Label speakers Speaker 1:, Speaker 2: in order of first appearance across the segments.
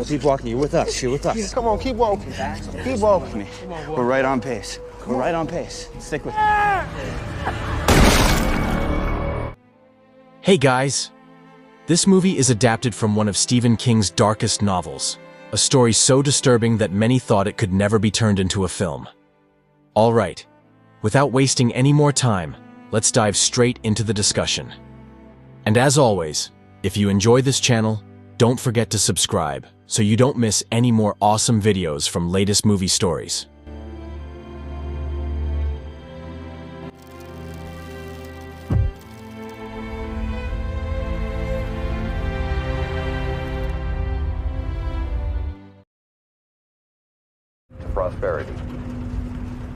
Speaker 1: Keep walking. You're with us. You're with us.
Speaker 2: Come on, keep walking. Keep walking.
Speaker 1: We're right on pace. We're right on pace. Stick with me.
Speaker 3: Hey guys! This movie is adapted from one of Stephen King's darkest novels, a story so disturbing that many thought it could never be turned into a film. Alright, without wasting any more time, let's dive straight into the discussion. And as always, if you enjoy this channel, don't forget to subscribe so you don't miss any more awesome videos from latest movie stories.
Speaker 4: Prosperity.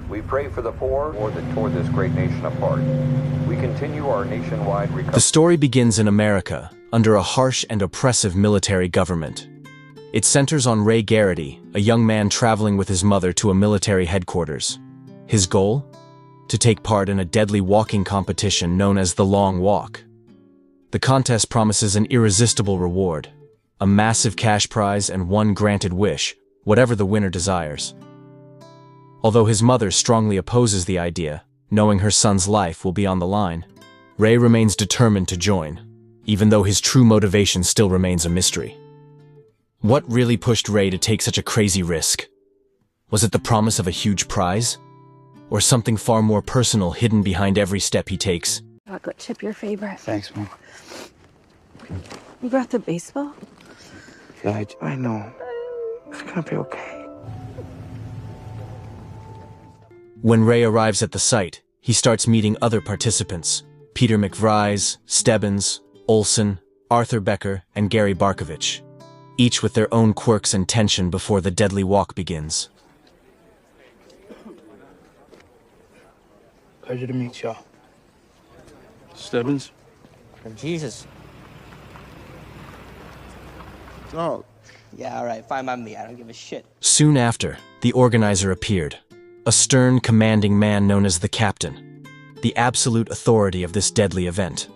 Speaker 4: We pray for the poor that tore this great nation apart. We continue our nationwide recovery.
Speaker 3: The story begins in America, under a harsh and oppressive military government. It centers on Ray Garrity, a young man traveling with his mother to a military headquarters. His goal? To take part in a deadly walking competition known as the Long Walk. The contest promises an irresistible reward, a massive cash prize and one granted wish, whatever the winner desires. Although his mother strongly opposes the idea, knowing her son's life will be on the line, Ray remains determined to join, even though his true motivation still remains a mystery. What really pushed Ray to take such a crazy risk? Was it the promise of a huge prize? Or something far more personal hidden behind every step he takes?
Speaker 5: Chocolate chip, your favorite.
Speaker 1: Thanks, Mom.
Speaker 5: You brought the baseball?
Speaker 1: Yeah, I know. It's gonna be okay.
Speaker 3: When Ray arrives at the site, he starts meeting other participants: Peter McVries, Stebbins, Olson, Arthur Becker, and Gary Barkovich, each with their own quirks and tension before the deadly walk begins.
Speaker 1: Pleasure to meet y'all. Stebbins?
Speaker 6: Jesus.
Speaker 2: Oh,
Speaker 6: Yeah, all right, fine by me. I don't give a shit.
Speaker 3: Soon after, the organizer appeared, a stern, commanding man known as the Captain, the absolute authority of this deadly event.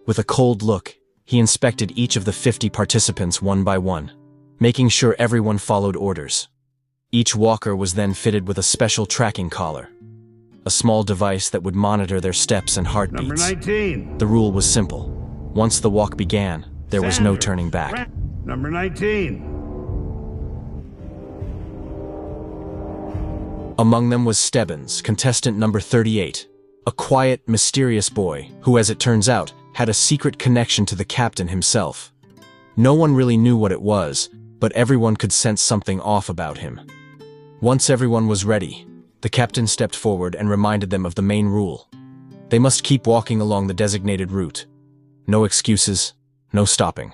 Speaker 3: With a cold look, he inspected each of the 50 participants one by one, making sure everyone followed orders. Each walker was then fitted with a special tracking collar, a small device that would monitor their steps and heartbeats.
Speaker 7: Number 19.
Speaker 3: The rule was simple. Once the walk began, there was no
Speaker 7: Sanders.
Speaker 3: turning back.
Speaker 7: Number 19.
Speaker 3: Among them was Stebbins, contestant number 38, a quiet, mysterious boy who, as it turns out, had a secret connection to the captain himself. No one really knew what it was, but everyone could sense something off about him. Once everyone was ready, the captain stepped forward and reminded them of the main rule. They must keep walking along the designated route. No excuses, no stopping.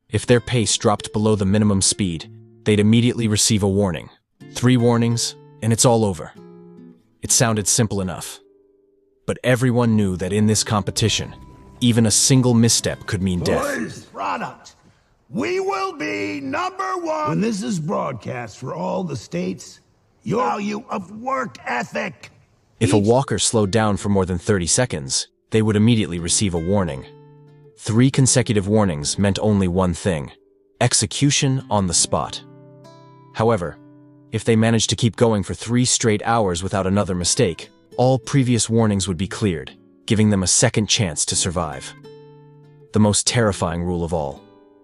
Speaker 3: If their pace dropped below the minimum speed, they'd immediately receive a warning. 3 warnings, and it's all over. It sounded simple enough. But everyone knew that in this competition, even a single misstep could mean death.
Speaker 7: Boys, product. We will be number 1 when this is broadcast for all the states. Your value of work ethic.
Speaker 3: If a walker slowed down for more than 30 seconds, they would immediately receive a warning. 3 consecutive warnings meant only one thing: execution on the spot. However, if they managed to keep going for 3 straight hours without another mistake, all previous warnings would be cleared, giving them a second chance to survive. The most terrifying rule of all: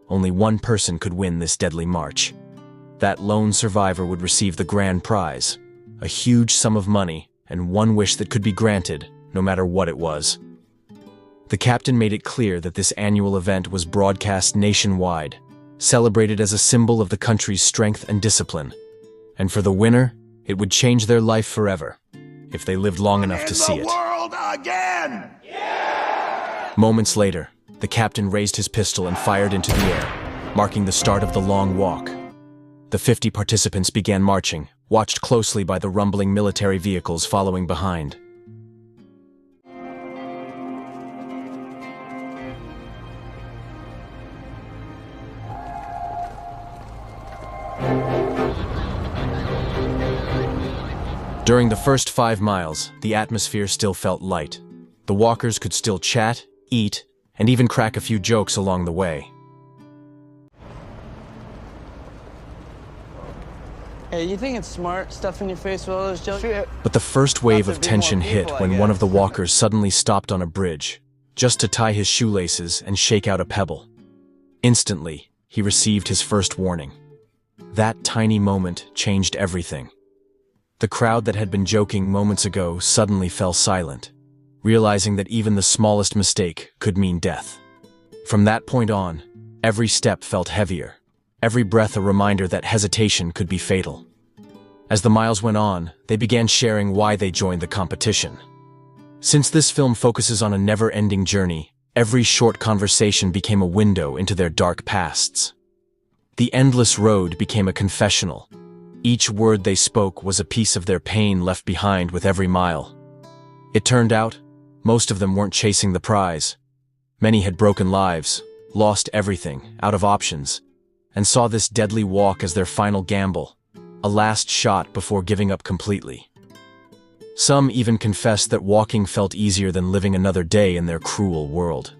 Speaker 3: only one person could win this deadly march. That lone survivor would receive the grand prize, a huge sum of money, and one wish that could be granted, no matter what it was. The captain made it clear that this annual event was broadcast nationwide, celebrated as a symbol of the country's strength and discipline. And for the winner, it would change their life forever, if they lived long enough to see it.
Speaker 7: World again!
Speaker 3: Moments later, the captain raised his pistol and fired into the air, marking the start of the long walk. The 50 participants began marching, watched closely by the rumbling military vehicles following behind. During the first 5 miles, the atmosphere still felt light. The walkers could still chat, eat, and even crack a few jokes along the way.
Speaker 6: Hey, you think it's smart stuffing your face with all those jokes?
Speaker 3: But the first wave of tension hit when one of the walkers suddenly stopped on a bridge, just to tie his shoelaces and shake out a pebble. Instantly, he received his first warning. That tiny moment changed everything. The crowd that had been joking moments ago suddenly fell silent, realizing that even the smallest mistake could mean death. From that point on, every step felt heavier, every breath a reminder that hesitation could be fatal. As the miles went on, they began sharing why they joined the competition. Since this film focuses on a never-ending journey, every short conversation became a window into their dark pasts. The endless road became a confessional. Each word they spoke was a piece of their pain left behind with every mile. It turned out, most of them weren't chasing the prize. Many had broken lives, lost everything, out of options, and saw this deadly walk as their final gamble, a last shot before giving up completely. Some even confessed that walking felt easier than living another day in their cruel world.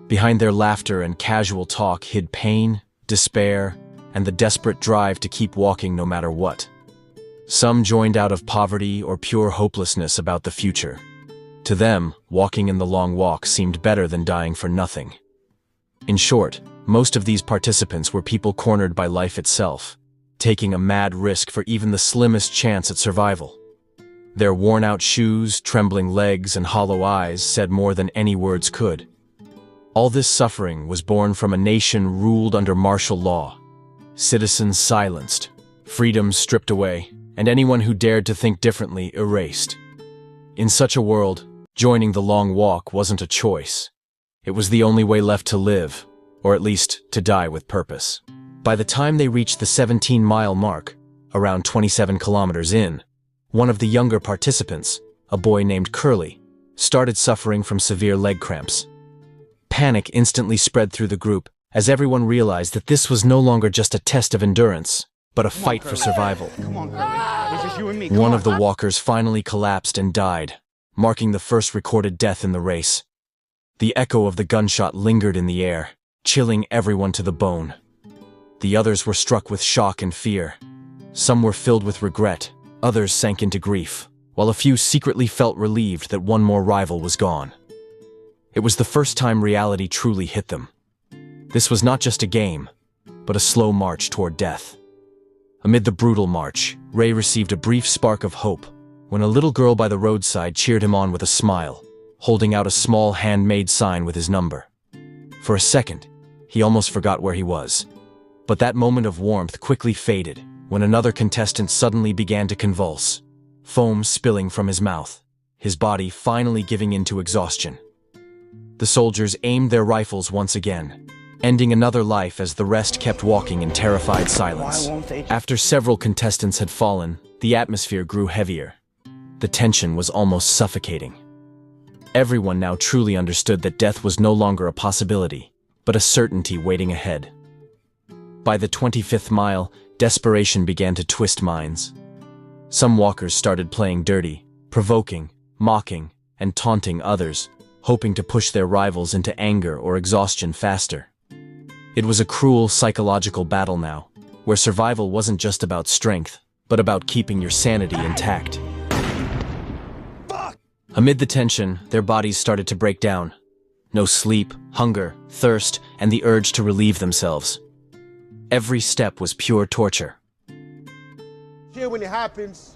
Speaker 3: Behind their laughter and casual talk hid pain, despair, and the desperate drive to keep walking no matter what. Some joined out of poverty or pure hopelessness about the future. To them, walking in the long walk seemed better than dying for nothing. In short, most of these participants were people cornered by life itself, taking a mad risk for even the slimmest chance at survival. Their worn-out shoes, trembling legs, and hollow eyes said more than any words could. All this suffering was born from a nation ruled under martial law. Citizens silenced, freedoms stripped away, and anyone who dared to think differently erased. In such a world, joining the long walk wasn't a choice. It was the only way left to live, or at least to die with purpose. By the time they reached the 17-mile mark, around 27 kilometers in, one of the younger participants, a boy named Curly, started suffering from severe leg cramps. Panic instantly spread through the group as everyone realized that this was no longer just a test of endurance, but a fight for survival. One of the walkers finally collapsed and died, marking the first recorded death in the race. The echo of the gunshot lingered in the air, chilling everyone to the bone. The others were struck with shock and fear. Some were filled with regret, others sank into grief, while a few secretly felt relieved that one more rival was gone. It was the first time reality truly hit them. This was not just a game, but a slow march toward death. Amid the brutal march, Ray received a brief spark of hope when a little girl by the roadside cheered him on with a smile, holding out a small handmade sign with his number. For a second, he almost forgot where he was. But that moment of warmth quickly faded when another contestant suddenly began to convulse, foam spilling from his mouth, his body finally giving in to exhaustion. The soldiers aimed their rifles once again, ending another life as the rest kept walking in terrified silence. After several contestants had fallen, the atmosphere grew heavier. The tension was almost suffocating. Everyone now truly understood that death was no longer a possibility, but a certainty waiting ahead. By the 25th mile, desperation began to twist minds. Some walkers started playing dirty, provoking, mocking, and taunting others, hoping to push their rivals into anger or exhaustion faster. It was a cruel psychological battle now, where survival wasn't just about strength, but about keeping your sanity intact. Amid the tension, their bodies started to break down. No sleep, hunger, thirst, and the urge to relieve themselves. Every step was pure torture.
Speaker 2: Here when it happens,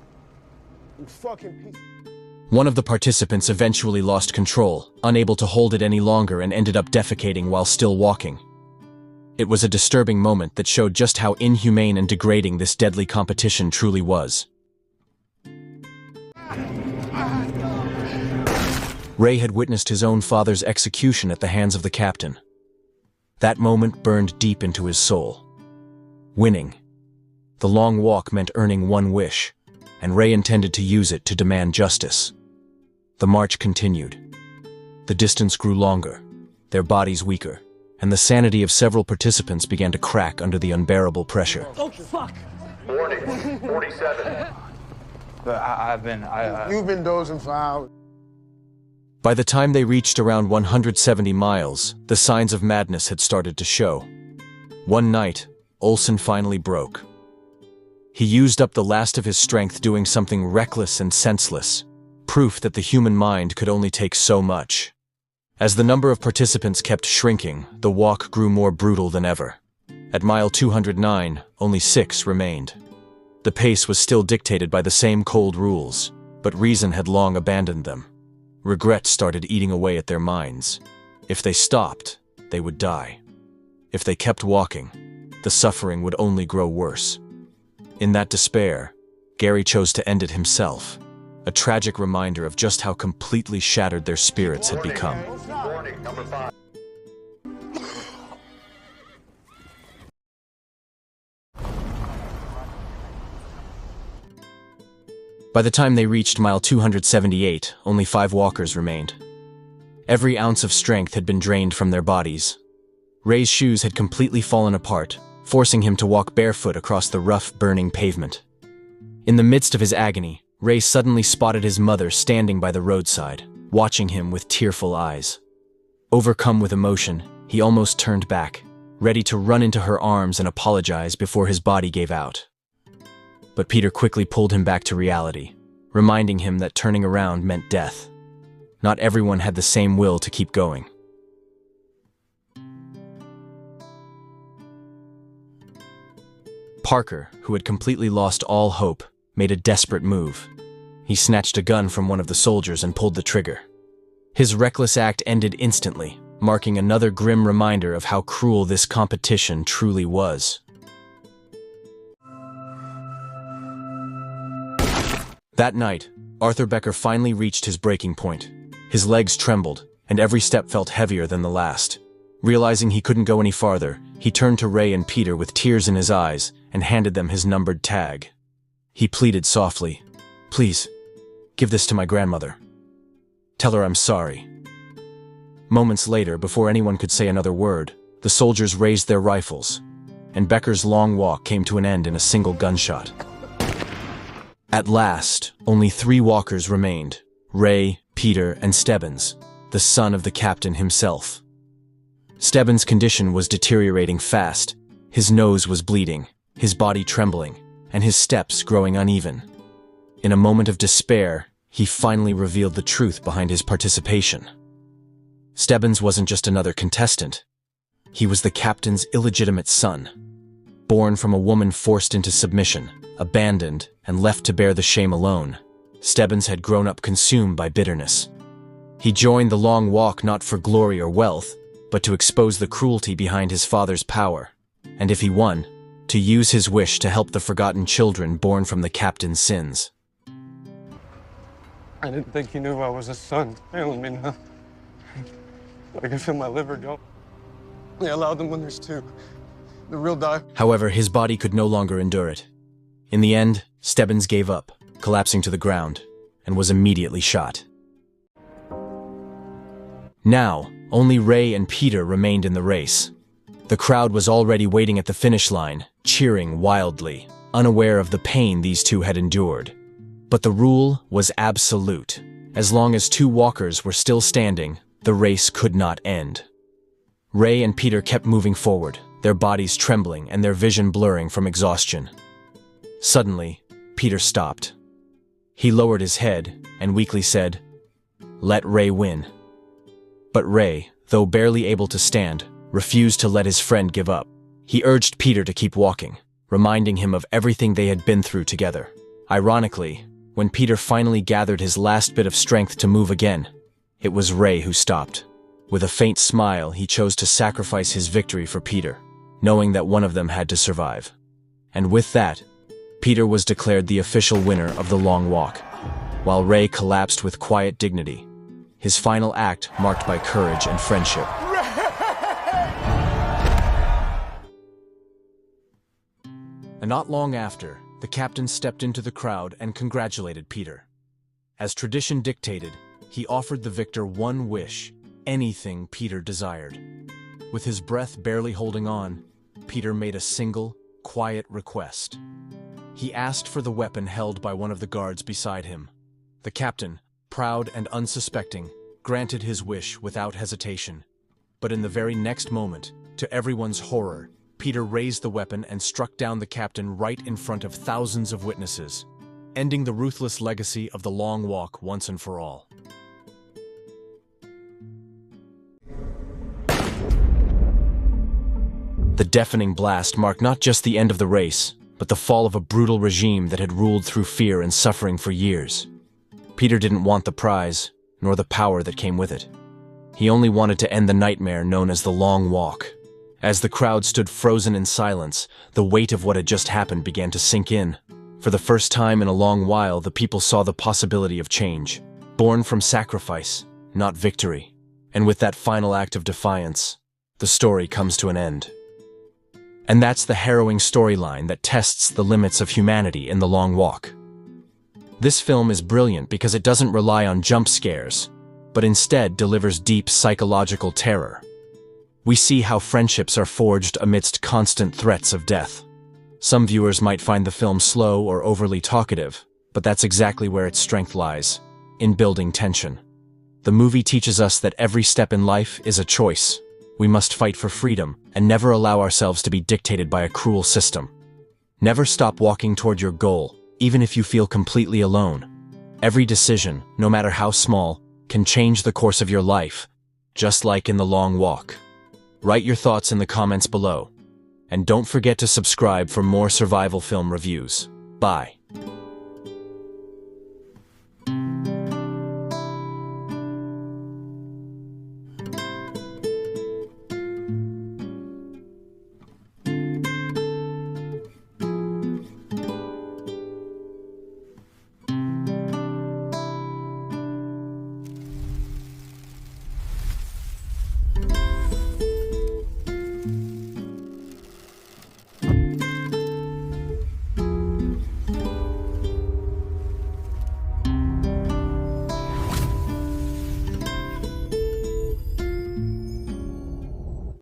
Speaker 2: you fucking piece.
Speaker 3: One of the participants eventually lost control, unable to hold it any longer, and ended up defecating while still walking. It was a disturbing moment that showed just how inhumane and degrading this deadly competition truly was. Ray had witnessed his own father's execution at the hands of the captain. That moment burned deep into his soul. Winning. The long walk meant earning one wish, and Ray intended to use it to demand justice. The march continued. The distance grew longer, their bodies weaker, and the sanity of several participants began to crack under the unbearable pressure.
Speaker 5: Oh, fuck!
Speaker 4: Warning, 47.
Speaker 2: You've been dozing for hours.
Speaker 3: By the time they reached around 170 miles, the signs of madness had started to show. One night, Olsen finally broke. He used up the last of his strength doing something reckless and senseless, proof that the human mind could only take so much. As the number of participants kept shrinking, the walk grew more brutal than ever. At mile 209, only 6 remained. The pace was still dictated by the same cold rules, but reason had long abandoned them. Regret started eating away at their minds. If they stopped, they would die. If they kept walking, the suffering would only grow worse. In that despair, Gary chose to end it himself, a tragic reminder of just how completely shattered their spirits had become.
Speaker 4: Warning, number 5.
Speaker 3: By the time they reached mile 278, only 5 walkers remained. Every ounce of strength had been drained from their bodies. Ray's shoes had completely fallen apart, forcing him to walk barefoot across the rough, burning pavement. In the midst of his agony, Ray suddenly spotted his mother standing by the roadside, watching him with tearful eyes. Overcome with emotion, he almost turned back, ready to run into her arms and apologize before his body gave out. But Peter quickly pulled him back to reality, reminding him that turning around meant death. Not everyone had the same will to keep going. Parker, who had completely lost all hope, made a desperate move. He snatched a gun from one of the soldiers and pulled the trigger. His reckless act ended instantly, marking another grim reminder of how cruel this competition truly was. That night, Arthur Becker finally reached his breaking point. His legs trembled, and every step felt heavier than the last. Realizing he couldn't go any farther, he turned to Ray and Peter with tears in his eyes and handed them his numbered tag. He pleaded softly, "Please, give this to my grandmother. Tell her I'm sorry." Moments later, before anyone could say another word, the soldiers raised their rifles, and Becker's long walk came to an end in a single gunshot. At last, only 3 walkers remained: Ray, Peter, and Stebbins, the son of the captain himself. Stebbins' condition was deteriorating fast. His nose was bleeding, his body trembling, and his steps growing uneven. In a moment of despair, he finally revealed the truth behind his participation. Stebbins wasn't just another contestant. He was the captain's illegitimate son. Born from a woman forced into submission, abandoned, and left to bear the shame alone, Stebbins had grown up consumed by bitterness. He joined the long walk not for glory or wealth, but to expose the cruelty behind his father's power, and if he won, to use his wish to help the forgotten children born from the captain's sins.
Speaker 8: I didn't think he knew I was his son. Failing me now. I can feel my liver go. They allowed them when there's 2. The real die.
Speaker 3: However, his body could no longer endure it. In the end, Stebbins gave up, collapsing to the ground, and was immediately shot. Now, only Ray and Peter remained in the race. The crowd was already waiting at the finish line, cheering wildly, unaware of the pain these two had endured. But the rule was absolute. As long as 2 walkers were still standing, the race could not end. Ray and Peter kept moving forward, their bodies trembling and their vision blurring from exhaustion. Suddenly, Peter stopped. He lowered his head and weakly said, "Let Ray win." But Ray, though barely able to stand, refused to let his friend give up. He urged Peter to keep walking, reminding him of everything they had been through together. Ironically, when Peter finally gathered his last bit of strength to move again, it was Ray who stopped. With a faint smile, he chose to sacrifice his victory for Peter, knowing that one of them had to survive. And with that, Peter was declared the official winner of the long walk, while Ray collapsed with quiet dignity, his final act marked by courage and friendship. And not long after, the captain stepped into the crowd and congratulated Peter. As tradition dictated, he offered the victor one wish, anything Peter desired. With his breath barely holding on, Peter made a single, quiet request. He asked for the weapon held by one of the guards beside him. The captain, proud and unsuspecting, granted his wish without hesitation. But in the very next moment, to everyone's horror, Peter raised the weapon and struck down the captain right in front of thousands of witnesses, ending the ruthless legacy of the Long Walk once and for all. The deafening blast marked not just the end of the race, but the fall of a brutal regime that had ruled through fear and suffering for years. Peter didn't want the prize, nor the power that came with it. He only wanted to end the nightmare known as the Long Walk. As the crowd stood frozen in silence, the weight of what had just happened began to sink in. For the first time in a long while, the people saw the possibility of change, born from sacrifice, not victory. And with that final act of defiance, the story comes to an end. And that's the harrowing storyline that tests the limits of humanity in The Long Walk. This film is brilliant because it doesn't rely on jump scares, but instead delivers deep psychological terror. We see how friendships are forged amidst constant threats of death. Some viewers might find the film slow or overly talkative, but that's exactly where its strength lies, in building tension. The movie teaches us that every step in life is a choice. We must fight for freedom and never allow ourselves to be dictated by a cruel system. Never stop walking toward your goal, even if you feel completely alone. Every decision, no matter how small, can change the course of your life, just like in The Long Walk. Write your thoughts in the comments below. And don't forget to subscribe for more survival film reviews. Bye.